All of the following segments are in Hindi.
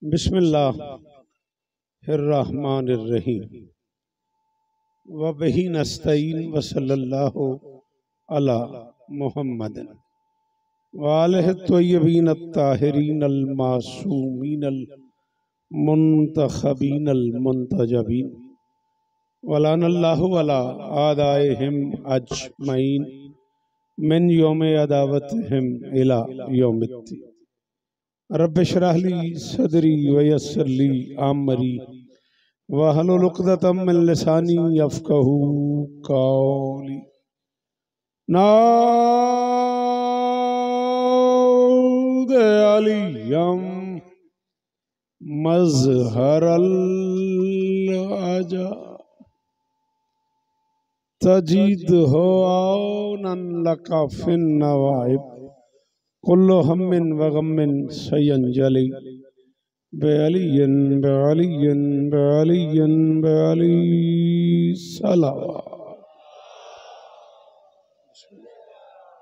बिस्मिल्लाहिर्रहमानिर्रहीम व बिही नस्तईन व सल्लल्लाहु अला मुहम्मदिन व आलिहि त्वय्यबीन अत्ताहिरीन अल मासूमीन अल मुंतखबीन अल मुंतजबीन वलानल्लाहु अला आदाइहिम अजमईन मिन यौम अदावतिहिम इला यौमिद्दीन। रब्ब इश्रह ली सदरी व यस्सिर ली अमरी वहलुल उक़दतम मिन लिसानी यफ़क़हू क़ौली। नाद अलियम मज़हरल अजा तजीद हो औनन लका फिन नवाइब कुल्लु हम्मिन व गम्मिन सयंजली बेअलियन बेअलियन बेअलियन बेअली सलावा।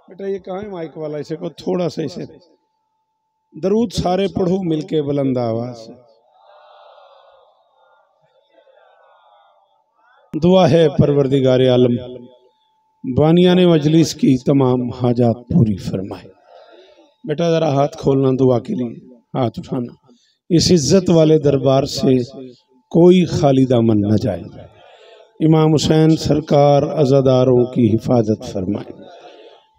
बेटा ये कहाँ है माइक वाला, इसे को थोड़ा सा इसे दरूद सारे पढ़ो मिलके बुलंद आवाज से। दुआ है परवरदिगार आलम बानियाने मजलिस की तमाम हाजात पूरी फरमाए। बेटा जरा हाथ खोलना दुआ के लिए, हाथ उठाना। इस इज्जत वाले दरबार से कोई खाली दामन न जाए। इमाम हुसैन सरकार अज़ादारों की हिफाजत फरमाए।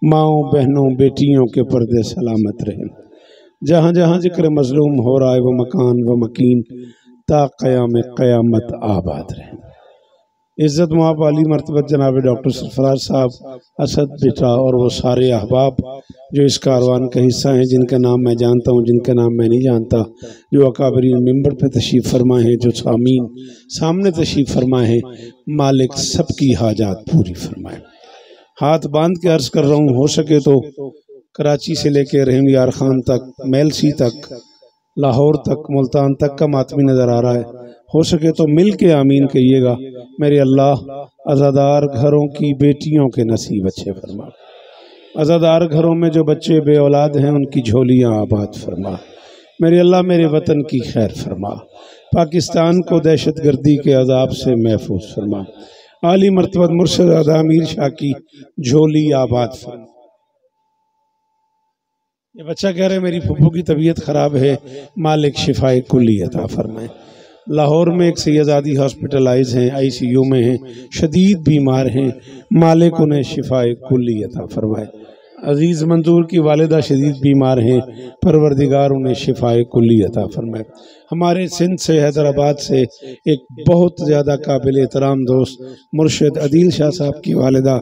माओ बहनों बेटियों के पर्दे सलामत रहें। जहाँ जहाँ जिक्र मजलूम हो रहा है वो मकान व मकीन ता क़याम क़यामत आबाद रहे। इज़्ज़त मुआब अली मर्तबत जनाब डॉक्टर सरफराज साहब असद बेटा और वो सारे अहबाब जो इस कारवान का हिस्सा हैं, जिनका नाम मैं जानता हूँ, जिनका नाम मैं नहीं जानता, जो अकाबरीन मिंबर पे तशरीफ़ फरमा है, जो सामीन सामने तशरीफ़ फरमा है, मालिक सबकी हाजात पूरी फरमाए। हाथ बांध के अर्ज़ कर रहा हूँ, हो सके तो कराची से लेके रहीम यार खान तक, मेलसी तक, लाहौर तक, मुल्तान तक का मातमी नज़र आ रहा है। हो सके तो मिल के आमीन कहिएगा। मेरे अल्लाह अज़ादार घरों की बेटियों के नसीब अच्छे फरमा। अज़ादार घरों में जो बच्चे बे औलाद हैं उनकी झोलियाँ आबाद फरमा। मेरे अल्लाह मेरे वतन की खैर फरमा। पाकिस्तान को दहशत गर्दी के अजाब से महफूज फरमा। आली मर्तबत मुर्शद आदा अमीर शाह की झोली आबाद फरमा। ये बच्चा कह रहे मेरी फुफ्फू की तबीयत खराब है, मालिक शिफाए कुल्ली अता फरमाए। लाहौर में एक सैयदादी हॉस्पिटलाइज हैं, ICU में हैं, शदीद बीमार हैं, मालिक उन्हें शिफाए कुल्ली अता फरमाए। अजीज़ मंजूर की वालिदा शदीद बीमार हैं, परवरदिगार उन्हें शिफाए कुल्ली अता फरमाए। हमारे सिंध से हैदराबाद से एक बहुत ज़्यादा काबिल एहतराम दोस्त मुर्शिद अदील शाह साहब की वालिदा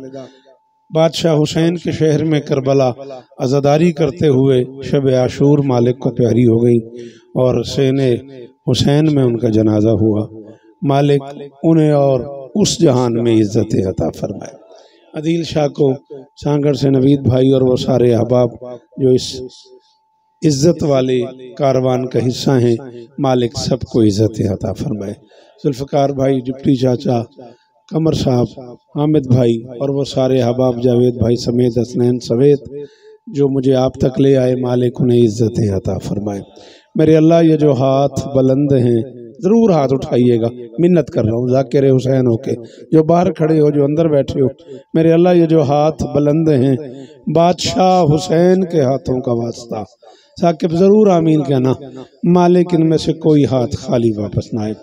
बादशाह हुसैन के शहर में करबला अज़ादारी करते हुए शब आशूर मालिक को प्यारी हो गई और सेने हुसैन में उनका जनाजा हुआ। मालिक उन्हें और उस जहान में इज्जत अता फरमाए। अदील शाह को सांगड़ से नवीद भाई और वो सारे अहबाब जो इस इज्जत वाले कारवान का हिस्सा हैं, मालिक सबको इज्जत अता फरमाए। जुल्फ़कार भाई, डिप्टी चाचा, कमर साहब, हामिद भाई और वो सारे अहबाब, जावेद भाई समेत, हसनैन समेत जो मुझे आप तक ले आए, मालिक उन्हें इज्जत अता फरमाए। मेरे अल्लाह ये जो हाथ बुलंद हैं ज़रूर हाथ उठाइएगा, मिन्नत कर रहा हूँ ज़ाकिर हुसैन होके, जो बाहर खड़े हो, जो अंदर बैठे हो, मेरे अल्लाह ये जो हाथ बुलंद हैं बादशाह हुसैन के हाथों का वास्ता, साकिब ज़रूर आमीन कहना। मालिक इनमें से कोई हाथ खाली वापस ना आए।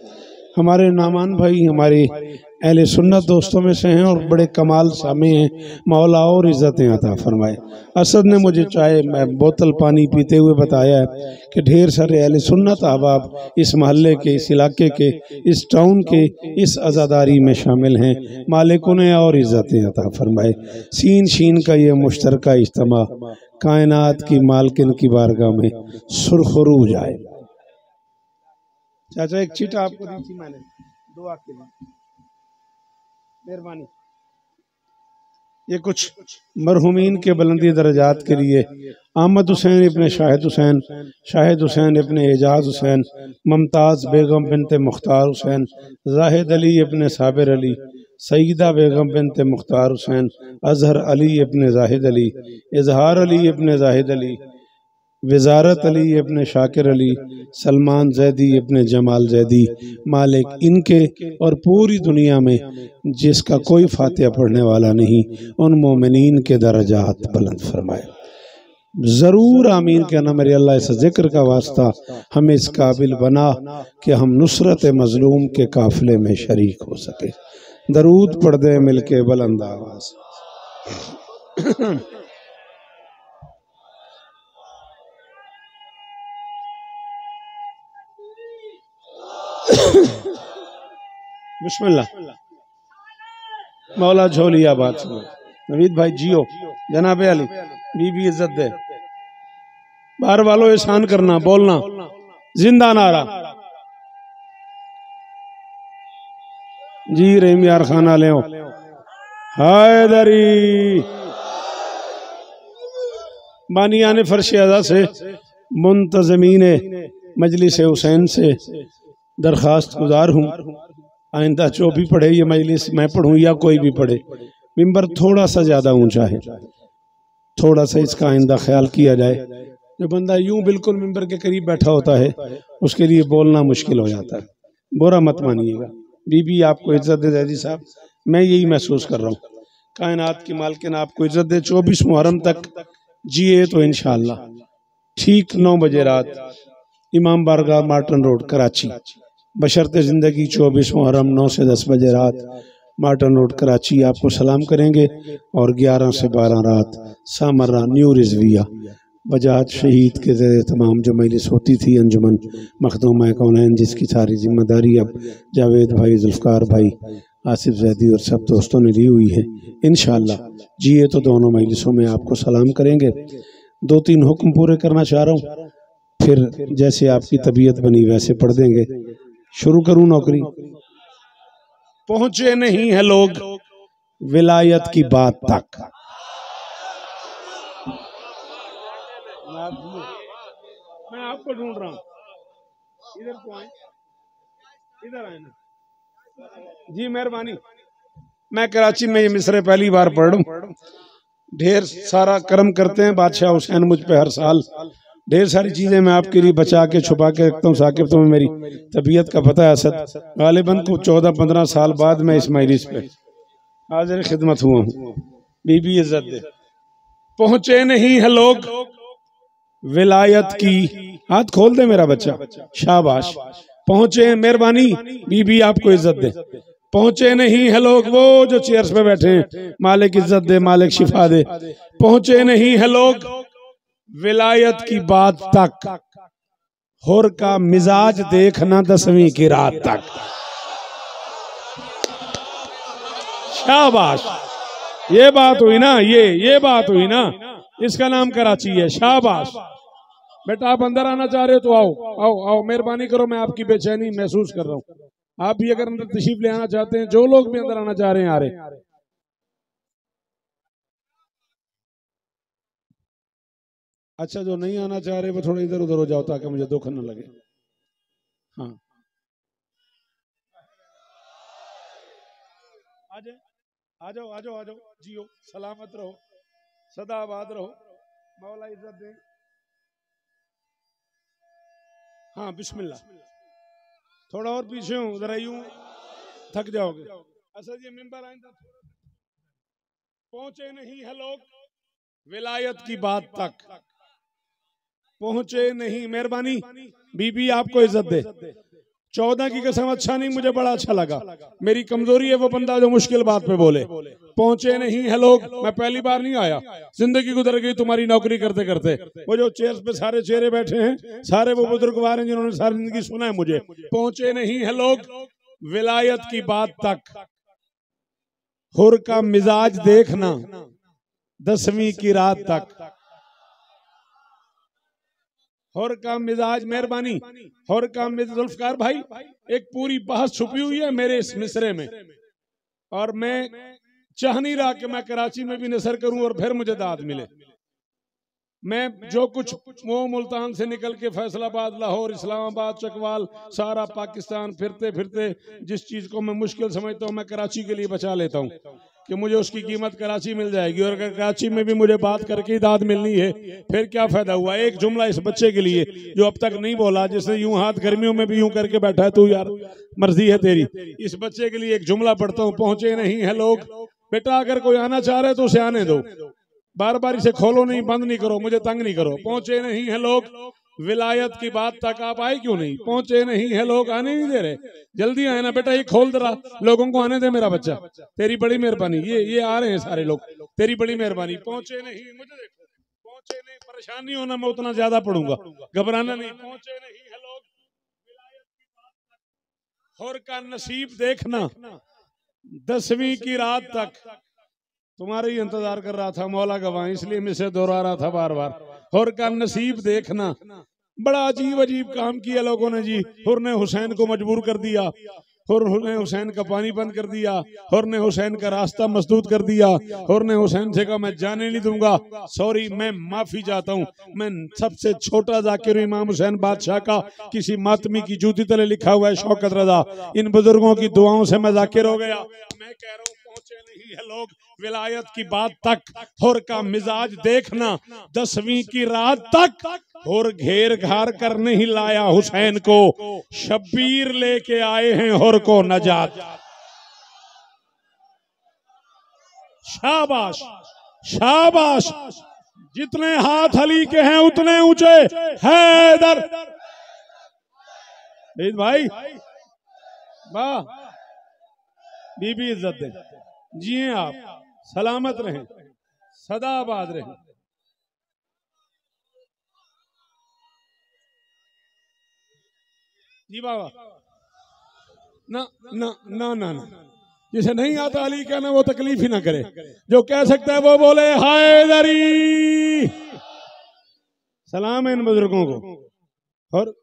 हमारे नामान भाई हमारे अहले सुन्नत दोस्तों में से हैं और बड़े कमाल सामे हैं, मौला और इज़्ज़तें अता फरमाए। असद ने मुझे चाय बोतल पानी पीते हुए बताया है कि ढेर सारे अहले सुन्नत अहबाब इस महल्ले के, इस इलाके के, इस टाउन के इस अज़ादारी में शामिल हैं। मालिक उन्हें और इज़्ज़तें अता फरमाए। सीन शीन का ये मुश्तरका इज्तिमा कायनात की मालकिन की बारगाह में सुरखरू जाए। चाचा एक चिट आपको दी थी मैंने दुआ के लिए, मेहरबानी। ये कुछ मरहुमीन के बुलंदी दर्जात के लिए अहमद हुसैन इब्ने शाहिद हुसैन, शाहिद हुसैन इब्ने एजाज हुसैन, मुमताज़ बेगम बिनते मुख्तार हुसैन, जाहिद अली इब्ने साबिर अली, सईदा बेगम बिनते मुख्तार हुसैन, अजहर अली इब्ने जाहिद अली, इजहार अली इब्ने जाहिद अली, वजारत अली इब्न शाकिर अली, सलमान जैदी इब्न जमाल जैदी, मालिक इनके और पूरी दुनिया में जिसका कोई फातिहा पढ़ने वाला नहीं, उन मोमिनीन के दर्जात बुलंद फरमाए। ज़रूर आमीन कहना मेरे अल्लाह। इस जिक्र का वास्ता हमें इस काबिल बना कि हम नुसरत मजलूम के काफिले में शरीक हो सके। दरूद पढ़ दे मिलके बुलंद आवाज़। बिस्मिल्लाह। मौला झोलिया बात सुनो। नवीद भाई जियो, जनाबे अली बीबी इज्जत दे, बाहर वालों एहसान करना, बोलना जिंदा नारा। जी रहीम यार खाना ले हैदरी बानियाने फर्श अज़ा से मुंतज़मीन मजलिस हुसैन से दरखास्त गुजार हूँ, आइंदा जो भी पढ़े ये मजलिस, मैं पढ़ूँ या कोई भी पढ़े, मिंबर थोड़ा सा ज़्यादा ऊंचा है, थोड़ा सा इसका आइंदा ख्याल किया जाए। जो बंदा यूं बिल्कुल मिंबर के करीब बैठा होता है उसके लिए बोलना मुश्किल हो जाता है, बुरा मत मानिएगा। बीबी आपको इज्जत दे जैदी साहब, मैं यही महसूस कर रहा हूँ। कायनात की मालकिन आपको इज्जत दे। 24 मुहर्रम तक जिए तो इंशाअल्लाह ठीक 9 बजे रात इमाम बारगाह मार्टन रोड कराची, बशर्ते ज़िंदगी 24 मुहर्रम 9 से 10 बजे रात मार्टन रोड कराची आपको सलाम करेंगे। और 11 से 12 रात सामर्रा न्यू रिजविया बजाज शहीद के ज़रिए तमाम जो मजलिस होती थी अंजुमन मखदूम कौनैन, जिसकी सारी जिम्मेदारी अब जावेद भाई, जुल्फ़कार भाई, आसिफ जैदी और सब दोस्तों ने ली हुई है। इंशाअल्लाह जिए तो दोनों मजलिसों में आपको सलाम करेंगे। 2-3 हुक्म पूरे करना चाह रहा हूँ, फिर जैसे आपकी तबीयत बनी वैसे पढ़ देंगे। शुरू करूं नौकरी। पहुंचे नहीं है लोग विलायत की बात तक। मैं आपको ढूंढ रहा हूं, इधर को आए, इधर आए ना जी, मेहरबानी। मैं कराची में ये मिसरे पहली बार पढ़ रहा हूं। ढेर सारा कर्म करते हैं बादशाह हुसैन मुझ पे हर साल, ढेर सारी चीजें मैं आपके लिए बचा के छुपा के रखता हूँ। साकिब तुम्हें मेरी तबीयत का पता है असद, गालिबन को 14-15 साल बाद मैं इस मजलिस पे हाजिर खिदमत हुआ हूँ। बीबी इज्जत दे। पहुंचे नहीं है लोग विलायत की, हाथ खोल दे मेरा बच्चा, शाबाश। पहुंचे, मेहरबानी बीबी आपको इज्जत दे। पहुंचे नहीं है लोग, वो जो चेयर्स पे बैठे हैं, मालिक इज्जत दे, मालिक शिफा दे। पहुंचे नहीं है लोग विलायत की बात तक, हुर का मिजाज देखना 10वीं की रात तक। शाबाश, ये बात हुई ना, ये बात हुई ना, इसका नाम कराची है। शाबाश बेटा, आप अंदर आना चाह रहे हो तो आओ आओ आओ, मेहरबानी करो, मैं आपकी बेचैनी महसूस कर रहा हूँ। आप भी अगर अंदर तशरीफ ले आना चाहते हैं, जो लोग भी अंदर आना चाह रहे हैं आ रहे। अच्छा, जो नहीं आना चाह रहे वो थोड़ा इधर उधर हो जाओ ताकि मुझे दुख न लगे। हाँ, आ जाओ आ जाओ आ जाओ, जियो, सलामत रहो, सदा आबाद रहो, मौला इज्जत दे। हाँ बिस्मिल्लाह। थोड़ा और पीछे हूँ, जरा यूं थक जाओगे। असद ये मिंबर आइंदा। पहुंचे नहीं है लोग विलायत की बात तक, पहुंचे नहीं, मेहरबानी बीबी आपको इज्जत दे। 14 की कसम, अच्छा नहीं, मुझे बड़ा अच्छा लगा। मेरी कमजोरी है वो बंदा जो मुश्किल बात पे बोले। पहुंचे नहीं है लोग, मैं पहली बार नहीं आया, जिंदगी गुजर गई तुम्हारी नौकरी करते करते। वो जो चेयर्स पे सारे चेहरे बैठे हैं, सारे वो बुजुर्गवार हैं जिन्होंने सारी जिंदगी सुना है मुझे। पहुंचे नहीं है लोग विलायत की बात तक, हुर का मिजाज देखना 10वीं की रात तक। हुर का मिजाज, मेहरबानी, हुर का मिजाज। जुल्फकार भाई, एक पूरी बहस छुपी हुई है मेरे इस मिसरे में, और मैं चाह नहीं रहा कि मैं कराची में भी नसर करूं और फिर मुझे दाद मिले। मैं जो कुछ वो मुल्तान से निकल के फैसलाबाद, लाहौर, इस्लामाबाद, चकवाल, सारा पाकिस्तान फिरते फिरते जिस चीज को मैं मुश्किल समझता हूँ मैं कराची के लिए बचा लेता हूँ कि मुझे उसकी कीमत कराची मिल जाएगी, और अगर कराची में भी मुझे बात करके दाद मिलनी है फिर क्या फायदा हुआ। एक जुमला इस बच्चे के लिए जो अब तक नहीं बोला, जिसने यूं हाथ गर्मियों में भी यूं करके बैठा है, तू यार मर्जी है तेरी। इस बच्चे के लिए एक जुमला पढ़ता हूँ, पहुंचे नहीं है लोग। बेटा अगर कोई आना चाह रहे तो उसे आने दो, बार बार इसे खोलो नहीं, बंद नहीं करो, मुझे तंग नहीं करो। पहुंचे नहीं है लोग, विलायत की बात तक आप आए क्यों नहीं? पहुंचे नहीं है लोग, आने नहीं दे रहे। जल्दी आए ना बेटा, ये खोल दरा, लोगों को आने दे मेरा बच्चा, तेरी बड़ी मेहरबानी। ये आ रहे हैं सारे लोग, तेरी बड़ी मेहरबानी। पहुंचे नहीं, मुझे देखो, पहुंचे नहीं, परेशान नहीं होना, मैं उतना ज्यादा पढ़ूंगा, घबराना नहीं। पहुंचे नहीं है लोग, विलायत की बात तक, हुर का नसीब देखना 10वीं की रात तक। तुम्हारे ही इंतजार कर रहा था मौला गवाह, इसलिए मैं इसे दोहरा रहा था बार बार। हुर का नसीब देखना, बड़ा अजीब अजीब काम किया लोगों ने जी। हुर ने हुसैन को मजबूर कर दिया, हुर ने हुसैन का पानी बंद कर दिया, हुर ने हुसैन का रास्ता मसदूद कर दिया, हुर ने हुसैन से कहा मैं जाने नहीं दूंगा। सॉरी, मैं माफी चाहता हूँ, मैं सबसे छोटा जाकिर हूं इमाम हुसैन बादशाह का, किसी मातमी की जूती तले लिखा हुआ है शौकत रजा। इन बुजुर्गों की दुआओं से मैं जाकिर हो गया। मैं कह रहा हूँ पहुंचे नहीं है लोग, विलायत की बात तक, हुर का मिजाज देखना 10वीं की रात तक। हुर घेर घार कर नहीं लाया हुसैन को, शब्बीर लेके आए हैं हुर को नजात। शाबाश शाबाश, जितने हाथ अली के हैं उतने ऊंचे। हैदर भाई, वाह, बीबी इज्जत दे, जिए आप, सलामत रहें, सदा आबाद रहें। जी बाबा, ना ना ना ना ना, जिसे नहीं आता अली कहना वो तकलीफ ही ना करे, जो कह सकता है वो बोले हैदरी। सलाम है इन बुजुर्गों को। और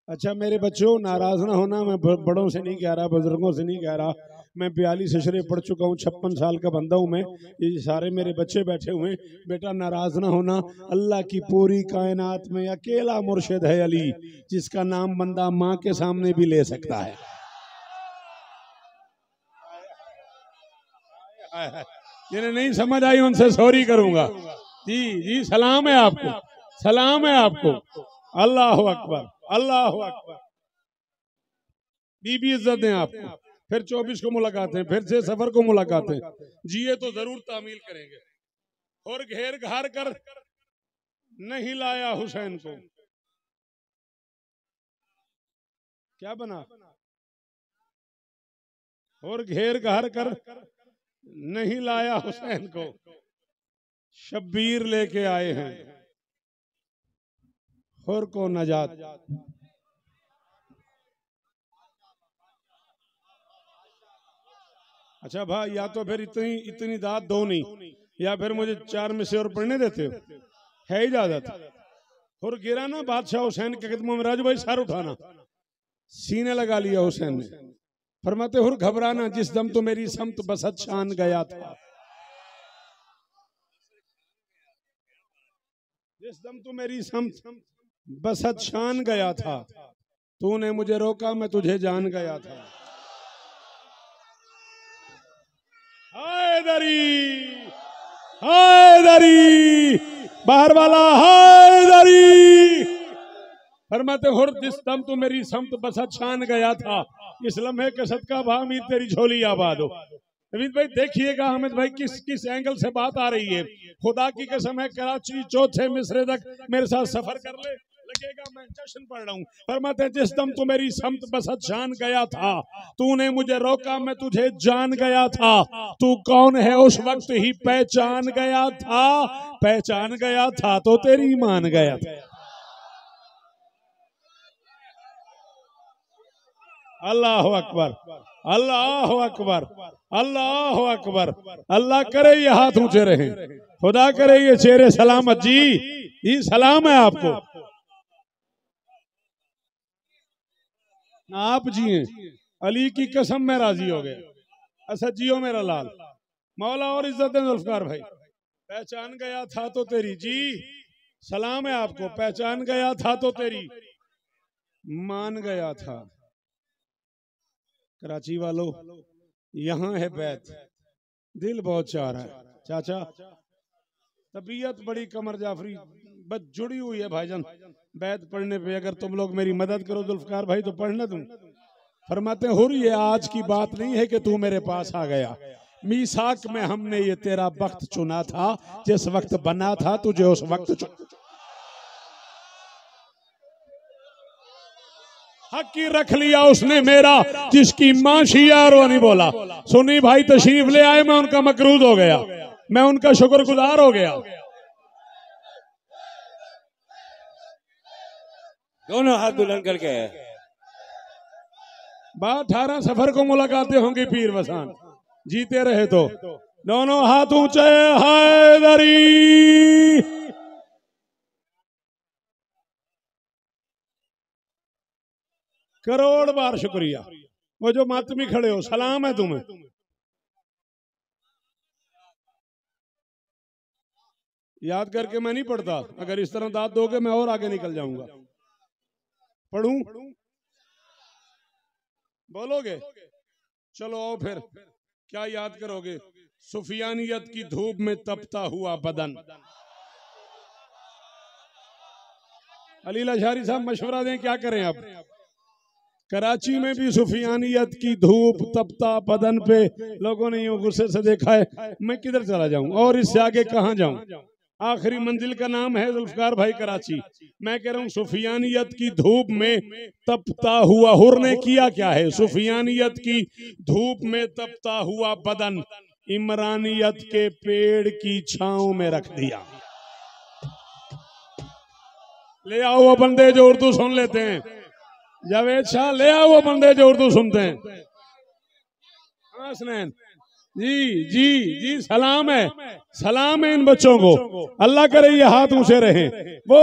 अच्छा मेरे बच्चों, नाराज ना होना, मैं बड़ों से नहीं कह रहा, बुजुर्गों से नहीं कह रहा। मैं 42 अशरे पढ़ चुका हूँ, 56 साल का बंदा हूँ मैं, ये सारे मेरे बच्चे बैठे हुए हैं। बेटा नाराज ना होना, अल्लाह की पूरी कायनात में अकेला मुर्शिद है अली, जिसका नाम बंदा माँ के सामने भी ले सकता है। जिन्हें नहीं समझ आई उनसे सॉरी करूंगा। जी जी, सलाम है आपको, सलाम है आपको। अल्लाह अकबर, अल्लाह अकबर। बीबी इज्जत दें आपको। फिर 24 को मुलाकातें, फिर 6 सफर को मुलाकातें, जिए तो जरूर तामील करेंगे। और घेर घार कर नहीं लाया हुसैन को, क्या बना? और घेर घार कर नहीं लाया हुसैन को, शब्बीर लेके आए हैं हुर को नजात। अच्छा भाई, या तो फिर इतनी इतनी दाद दो नहीं, या फिर मुझे 4 में से और पढ़ने देते हो, है इजाजत। हुर गिरा ना बादशाह हुसैन के कदमों में, राजू भाई सर उठाना, सीने लगा लिया हुसैन ने। फरमाते हुर घबराना, जिस दम तो मेरी समत बसत शान गया था, जिस दम तो मेरी समत बसत शान गया था, तूने मुझे रोका मैं तुझे जान गया था। हैदरी हैदरी, बाहर वाला हैदरी। फरमाते हुर जिस दम तो मेरी समत बसत शान गया था, इस लम्हे के सदका भामीर तेरी झोली आबाद हो। अमित भाई देखिएगा हामिद भाई किस किस एंगल से बात आ रही है। खुदा की कसम है, कराची चौथे मिसरे तक मेरे साथ सफर कर ले, लगेगा मैं जश्न पढ़ रहा हूँ। फरमाते जिस दम तो मेरी समत बसत शान गया था, तूने मुझे रोका मैं तुझे जान गया था, तू कौन है उस वक्त ही पहचान गया था, पहचान गया था तो तेरी मान गया था। अल्लाह अकबर, अल्लाह अकबर, अल्लाह अकबर। अल्लाह करे ये हाथ ऊंचे रहे, खुदा करे ये चेहरे सलामत। जी जी, सलाम है आपको, आप जिए, अली की कसम में राजी हो गया। अच्छा जियो मेरा लाल, मौला और इज्जत जुल्फकार भाई। पहचान गया था तो तेरी, जी सलाम है आपको, पहचान गया था तो तेरी मान गया था। कराची वालों, यहाँ है बैत, दिल बहुत चाह रहा है। चाचा तबीयत बड़ी कमर जाफरी बस जुड़ी हुई है भाईजान, बैत पढ़ने पे अगर तुम लोग मेरी मदद करो जुल्फकार भाई तो पढ़ना तुम। फरमाते हो रही है आज की बात नहीं है कि तू मेरे पास आ गया, मीसाक में हमने ये तेरा वक्त चुना था, जिस वक्त बना था तुझे उस वक्त चुना। हक की रख लिया उसने मेरा, जिसकी मां शिया और वो नहीं बोला। सुन्नी भाई तशरीफ ले आए, मैं उनका मकरूज हो गया, मैं उनका शुक्रगुजार हो गया। दोनों हाथ बुलंद करके 18 सफर को मुलाकातें होंगी पीर वसान, जीते रहे तो दोनों हाथ ऊंचे। हैदरी करोड़ बार शुक्रिया। वो जो मातमी खड़े हो, सलाम है तुम्हें। याद करके मैं नहीं पढ़ता, अगर इस तरह दाद दोगे मैं और आगे निकल जाऊंगा। पढ़ूं? बोलोगे? चलो आओ फिर, क्या याद करोगे? सुफियानियत की धूप में तपता हुआ बदन। अली लाशारी साहब मशवरा दें, क्या करें अब? कराची में भी सुफियानियत की धूप तपता बदन पे लोगों ने यूं गुस्से से देखा है, मैं किधर चला जाऊं और इससे आगे कहां जाऊं? आखिरी मंजिल का नाम है जुल्फकार भाई कराची। मैं कह रहा हूं सुफियानियत की धूप में तपता हुआ, हुर ने किया क्या है? सुफियानियत की धूप में तपता हुआ बदन इमरानियत के पेड़ की छांव में रख दिया। ले आओ वो बंदे जो उर्दू सुन लेते हैं, जावेद शाह ले आओ वो बंदे जो उर्दू सुनते हैं। हाँ हसनैन जी जी जी, सलाम है, सलाम है इन बच्चों को। अल्लाह करे ये हाथ ऊंचे रहे। वो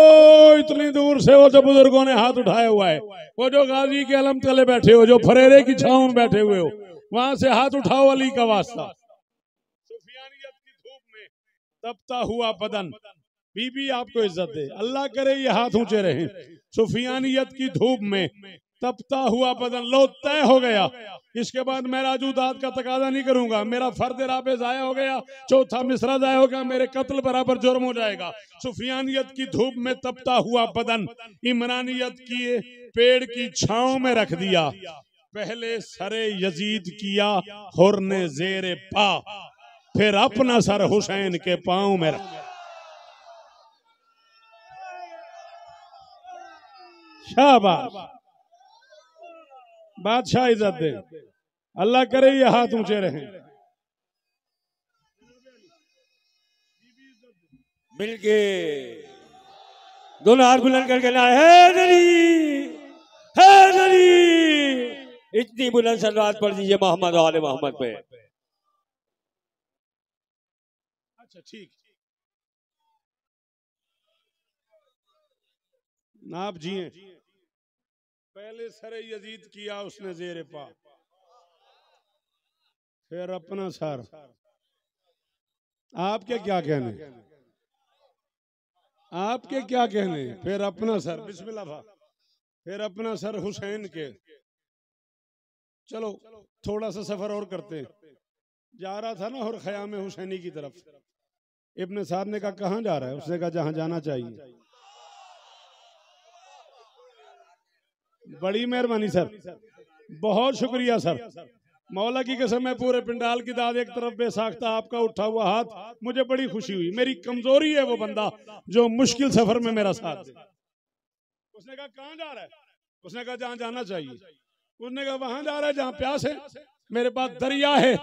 इतनी दूर से वो जो बुजुर्गों ने हाथ उठाया हुआ है, वो जो गाजी के अलम तले बैठे हो, जो फरेरे की छांव में बैठे हुए हो, वहां से हाथ उठाओ अली का वास्ता। सुफियानियत की धूप में तपता हुआ बदन, बीबी आपको इज्जत दे, अल्लाह करे ये हाथ ऊंचे रहे। सुफियानियत की धूप में तपता हुआ बदन, लो तय हो गया। इसके बाद मैं राजू दाद का तकाजा नहीं करूंगा, मेरा फर्द राबे जाया हो गया, चौथा मिसरा जाया हो गया, मेरे कत्ल बराबर जुर्म हो जाएगा। सुफियानियत की धूप में तपता हुआ बदन इमरानियत की पेड़ की छांव में रख दिया। पहले सरे यजीद किया हुर ने जेरे पा, फिर अपना सर हुसैन के पांव में रख। शाबाश, बादशाह इज्जत दे, अल्लाह करे ये हाथ ऊंचे रहे। मिलके दोनों हाथ बुलंद करके ना, हैदरी हैदरी, इतनी बुलंद सलवात पढ़ दीजिए मोहम्मद और आले मोहम्मद पे। अच्छा ठीक, नाप जिए। पहले सरे यजीद किया उसने जेरे पा, फिर अपना सर। आपके क्या कहने, आपके क्या कहने? फिर अपना सर, बिस्मिल्लाह भा, फिर अपना सर हुसैन के। चलो थोड़ा सा सफर और करते हैं। जा रहा था ना और ख़याम हुसैनी की तरफ, इब्ने साद ने कहा कहाँ जा रहा है? उसने कहा जहां जाना चाहिए। बड़ी मेहरबानी सर, बहुत शुक्रिया सर, मौला की कसम है पूरे पिंडाल की दाद एक तरफ बेसाख्ता, आपका उठा हुआ हाथ, मुझे बड़ी खुशी हुई। मेरी कमजोरी है वो बंदा जो मुश्किल सफर में मेरा साथ दे। उसने कहा कहाँ जा रहा है? उसने कहा जहां जाना चाहिए। उसने कहा वहां जा रहा है जहां प्यास है, मेरे पास दरिया है।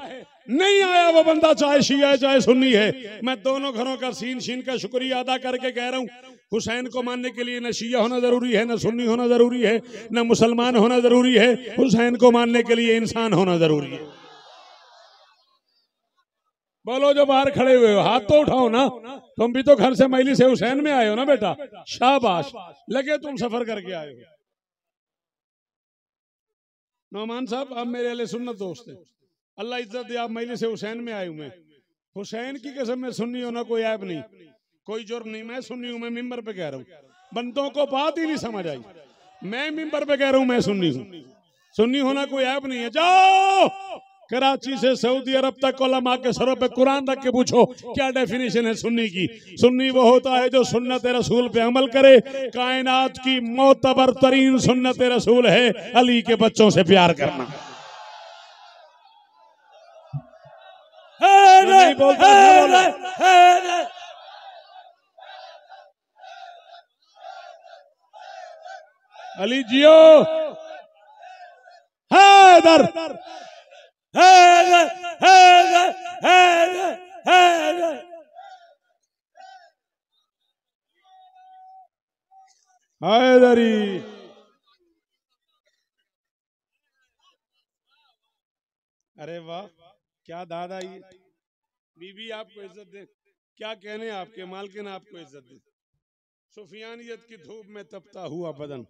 नहीं आया वो बंदा, चाहे शिया है चाहे सुन्नी है। मैं दोनों घरों का सीन शीन का शुक्रिया अदा करके कह रहा हूँ, हुसैन को मानने के लिए न शिया होना जरूरी है, न सुन्नी होना जरूरी है, न मुसलमान होना जरूरी है। हुसैन को मानने के लिए इंसान होना जरूरी है। बोलो जो बाहर खड़े हुए हो, हाथ तो उठाओ ना, तुम भी तो घर से मैली से हुसैन में आए हो ना बेटा। शाबाश, लगे तुम सफर करके आए हो। नौमान साहब आप मेरे अहले सुन्नत दोस्त हैं, अल्लाह इज्जत दे, आप मैली से हुसैन में आए हुए। हुसैन की कसम में सुन्नी होना कोई ऐब नहीं, कोई जुर्म नहीं। मैं सुन्नी हूं, मैं मिंबर पे कह रहा हूं, बंदों को बात ही नहीं समझ आई। मैं मिंबर पे कह रहा हूं मैं सुन्नी हूं, सुन्नी होना कोई ऐप नहीं है। जाओ कराची से सऊदी अरब तक उलमा के सरों पे कुरान रख के पूछो क्या डेफिनेशन है सुन्नी की। सुन्नी वो होता है जो सुन्नत रसूल पे अमल करे। कायनात की मोतबर तरीन सुन्नत रसूल है अली के बच्चों से प्यार करना। नहीं बोलता अली जियो हैदर हैदर हैदर हैदर हैदर हैदरी। अरे वाह क्या दादा ये बीबी आपको इज्जत दे, क्या कहने आपके मालकिन आपको इज्जत दे। सुफियानियत की धूप में तपता हुआ बदन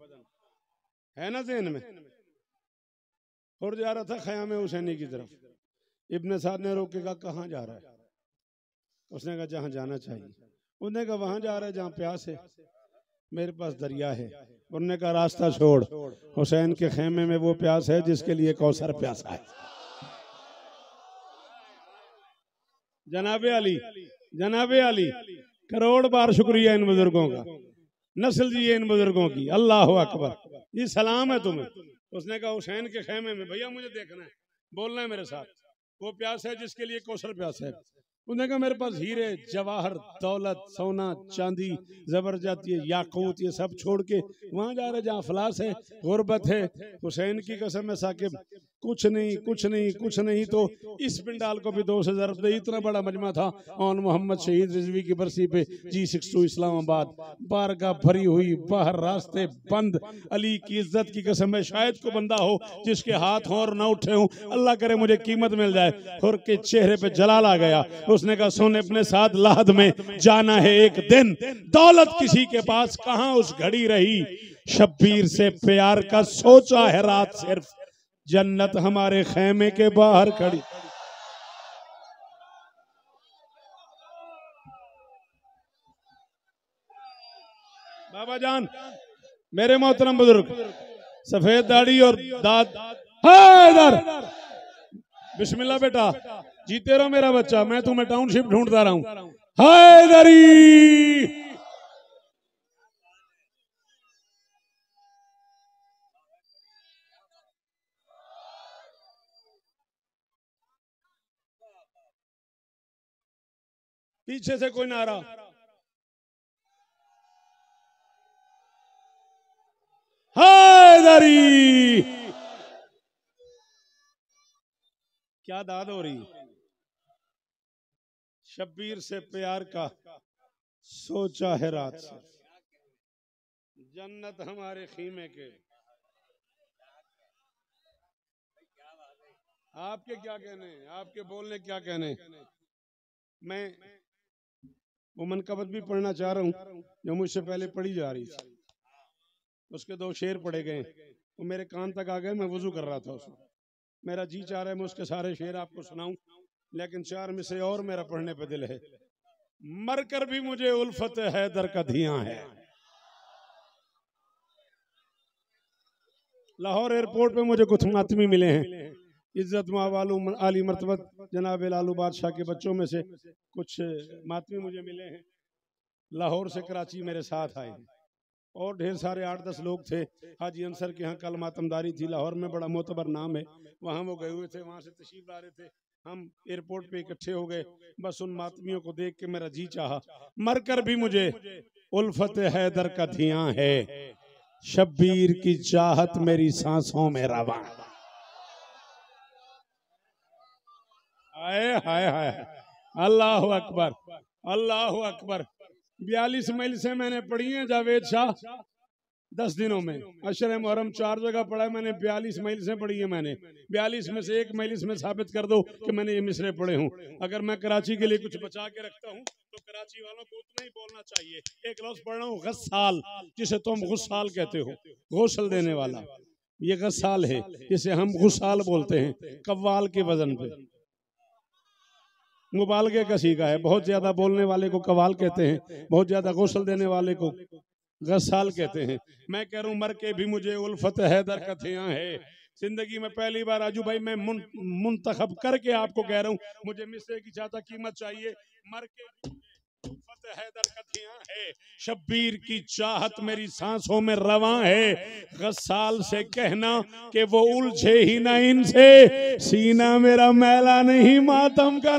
है ना ज़हन में। और जा रहा था ख़याम हुसैनी की तरफ, इब्ने साद ने रोके कहा कहाँ जा रहा है। उसने कहा जहाँ जाना चाहिए। उसने कहा वहां जा रहा है जहाँ प्यास है, मेरे पास दरिया है। उन्होंने कहा रास्ता छोड़, हुसैन के खेमे में वो प्यास है जिसके लिए कौसर प्यासा है। जनाबे अली, जनाबे अली, करोड़ बार शुक्रिया इन बुजुर्गों का, नस्ल जी इन बुजुर्गों की। अल्लाह अकबर, ये सलाम है तुम्हें। उसने कहा हुसैन के खेमे में भैया मुझे देखना है, बोलना है मेरे साथ, वो प्यास है जिसके लिए कौसर प्यास है। उसने कहा मेरे पास हीरे जवाहर दौलत सोना चांदी जबरदस्त ये याकूत ये सब छोड़ के वहां जा रहे जहाँ अफलास है गुर्बत है। हुसैन की कसम है साकिब, कुछ नहीं कुछ नहीं कुछ नहीं तो इस पिंडाल को भी 2 से ज़रब दे। इतना बड़ा मजमा था ऑन मोहम्मद शहीद रिजवी की बरसी पे G62 इस्लामाबाद, बारगाह भरी हुई, बाहर रास्ते बंद। अली की इज्जत की कसम है शायद को बंदा हो जिसके हाथ हों और ना उठे हों, अल्लाह करे मुझे कीमत मिल जाए। और के चेहरे पे जलाल आ गया। उसने कहा सुन अपने साथ लाहद में जाना है एक दिन, दौलत किसी के पास कहां उस घड़ी रही, शब्बीर से प्यार का सोचा है रात सिर्फ, जन्नत हमारे खेमे के बाहर खड़ी। बाबा जान मेरे मोहतरम बुजुर्ग, सफेद दाढ़ी और दांत, हैदर बिस्मिल्लाह बेटा, जीते रहो मेरा बच्चा, मैं तुम्हें टाउनशिप ढूंढता रहा हूं। हैदरी पीछे से कोई नारा, हैदरी क्या दाद हो रही। शब्बीर से प्यार का सोचा है रात से, जन्नत हमारे खीमे के। आपके क्या कहने, आपके बोलने क्या कहने। मैं वो मनकबत भी पढ़ना चाह रहा हूँ जो मुझसे पहले पढ़ी जा रही थी, उसके 2 शेर पढ़े गए, वो मेरे कान तक आ गए। मैं वुजू कर रहा था उसमें, मेरा जी चाह रहा है मैं उसके सारे शेर आपको सुनाऊं, लेकिन 4 में से और मेरा पढ़ने पे दिल है। मरकर भी मुझे उल्फत हैदर का धियां है। लाहौर एयरपोर्ट पे मुझे कुछ मातमी मिले हैं, इज्जत मावालू आली मर्तबत जनाब लालू बादशाह के बच्चों में से कुछ मातमी मुझे मिले हैं। लाहौर से कराची मेरे साथ आए हैं और ढेर सारे 8-10 लोग थे। हाजी अंसर के यहाँ कल मातमदारी थी, लाहौर में बड़ा मोतबर नाम है, वहाँ वो गए हुए थे, वहाँ से तशरीफ ला रहे थे। हम एयरपोर्ट पे इकट्ठे हो गए, बस उन मातमियों को देख के मेरा जी चाहा। मरकर भी मुझे उल्फत हैदर का धियां है, शब्बीर की चाहत मेरी सांसों में रवा। हाय हाय हाय, अल्लाह अकबर अल्लाह अकबर। 42 मील से मैंने पढ़ी है जावेद शाह 10 दिनों में। अशर मुहर्रम 4 जगह पढ़ा है मैंने, 42 मील से पढ़ी है मैंने। 42 में से 1 मील इसमें साबित कर दो कि मैंने ये मिसरे पढ़े हूँ। अगर मैं कराची के लिए कुछ बचा के रखता हूँ तो कराची वालों को उतना ही बोलना चाहिए। एक लफ्ज पढ़ रहा हूँ, गस्साल, जिसे तुम गुस्साल कहते हो, गौसल देने वाला, ये गस्साल है, जिसे हम गुस्साल बोलते हैं, कव्वाल के वजन पे। मुबालगे का सीखा है, बहुत ज्यादा बोलने वाले को कवाल कहते हैं, बहुत ज्यादा गौसल देने वाले को गस्साल कहते हैं। मैं कह रहा हूं मर के भी मुझे उल्फत हैदर का धियां है, जिंदगी में पहली बार आजू भाई मैं मुंतखब करके आपको कह रहा हूँ, मुझे मिसरे की ज्यादा कीमत चाहिए। मर के फतेह हैदर कथियां है, शब्बीर की चाहत मेरी सांसों में रवां है। गस्साल से कहना कि वो उलझे ही ना इनसे, सीना मेरा मैला नहीं मातम का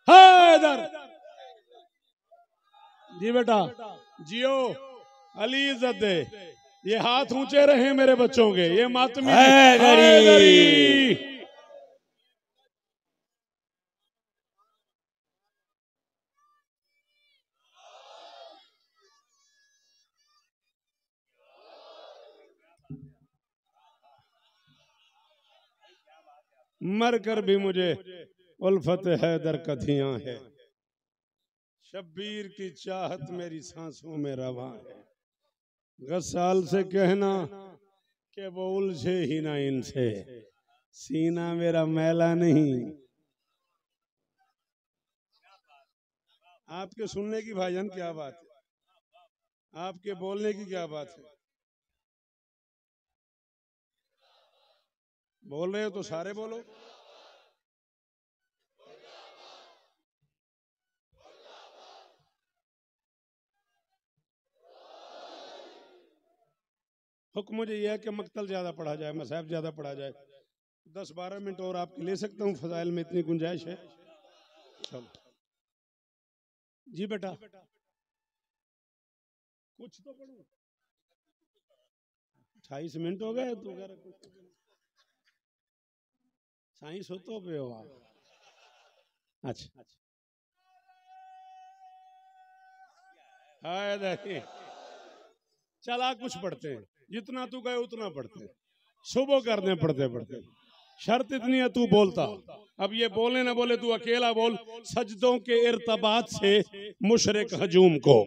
हैदर। जी बेटा जियो, अली इज्जत दे। ये हाथ ऊंचे रहे मेरे बच्चों के, ये मातमी हैदरी। मर कर भी मुझे उल्फत हैदर कथियां है, शब्बीर की चाहत मेरी सांसों में रवां है। गस्साल से कहना कि वो उलझे ही ना इनसे, सीना मेरा मैला नहीं। आपके सुनने की भाईजान क्या बात है, आपके बोलने की क्या बात है। बोल रहे हो तो सारे बोलो। हुक्म मुझे यह है कि मक्तल ज्यादा पढ़ा जाए, मसाहब ज्यादा पढ़ा जाए। 10-12 मिनट और आपके ले सकता हूँ, फजाइल में इतनी गुंजाइश है। चलो जी बेटा कुछ तो पढ़ो। 28 मिनट हो गए तो साइंस हो तो पे हो आप। अच्छा हाँ देखिए, चला कुछ पढ़ते हैं, जितना तू गए उतना पढ़ते हैं, सुबह करने पढ़ते पढ़ते। शर्त इतनी है तू बोलता, अब ये बोले ना बोले तू अकेला बोल। सजदों के इर्तबात से मुशरिक हजूम को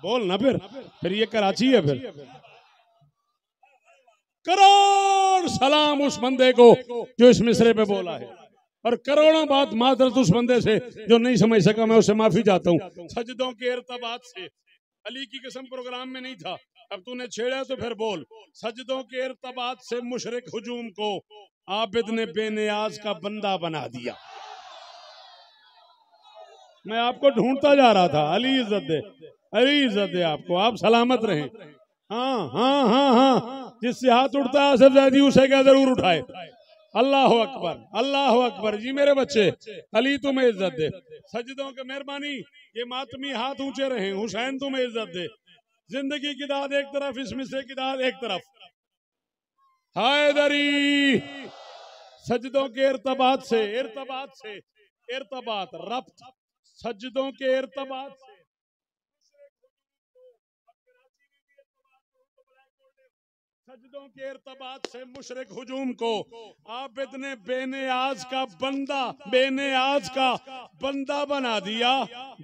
बोल ना, फिर ये कराची है। फिर करोड़ सलाम उस बंदे को जो इस मिसरे पे बोला है, और करोड़ों बात मादरत उस बंदे से जो नहीं समझ सका, मैं उससे माफी चाहता हूँ। सजदों के इर्तबात से, अली की कसम प्रोग्राम में नहीं था, अब तूने छेड़ा तो फिर बोल। सजदों के इर्तबात से मुशरिक हुजूम को आबिद ने बेनियाज का बंदा बना दिया। मैं आपको ढूंढता जा रहा था। अली इज्जत दे, अली इज्जत दे आपको, आप सलामत रहें। हाँ हाँ हाँ हाँ, जिससे हाथ उठता है आसिफ ज़ैदी उसे क्या जरूर उठाए। अल्लाह अकबर, अल्लाह अकबर। जी मेरे बच्चे, अली तुम्हें इज्जत दे। सजदों के मेहरबानी, ये मातमी हाथ ऊंचे रहे। हुसैन तुम्हें इज्जत दे। जिंदगी की दाद एक तरफ, इस मिसरे की दाद एक तरफ। हैदरी सजदों के इर्तबात से, इर्तबात रब्त, सजदों के इर्तबात से सजदों के इर्तबात से मुशरिक हुजूम को आबिद ने बेनियाज का बंदा बना दिया।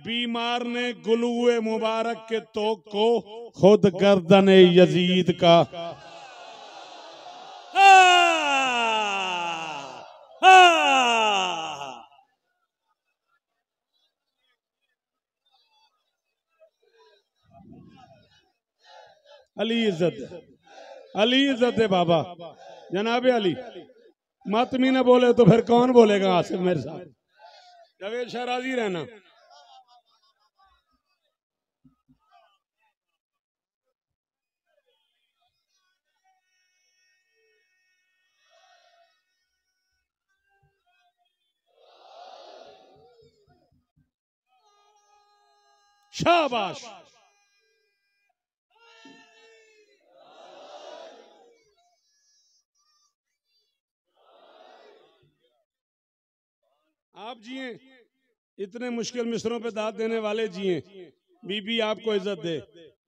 बीमार ने गुलूए मुबारक के तोक को खुद गर्दन यजीद का अली इज्जत, अली इज्जत है बाबा। जनाबे अली मातमी न बोले तो फिर कौन बोलेगा आसिफ मेरे साथ। जवेद शाह राजी रहना। शाबाश। आप जिए, इतने मुश्किल मिसरों पे दाद देने वाले जिए। बीबी आपको इज्जत दे।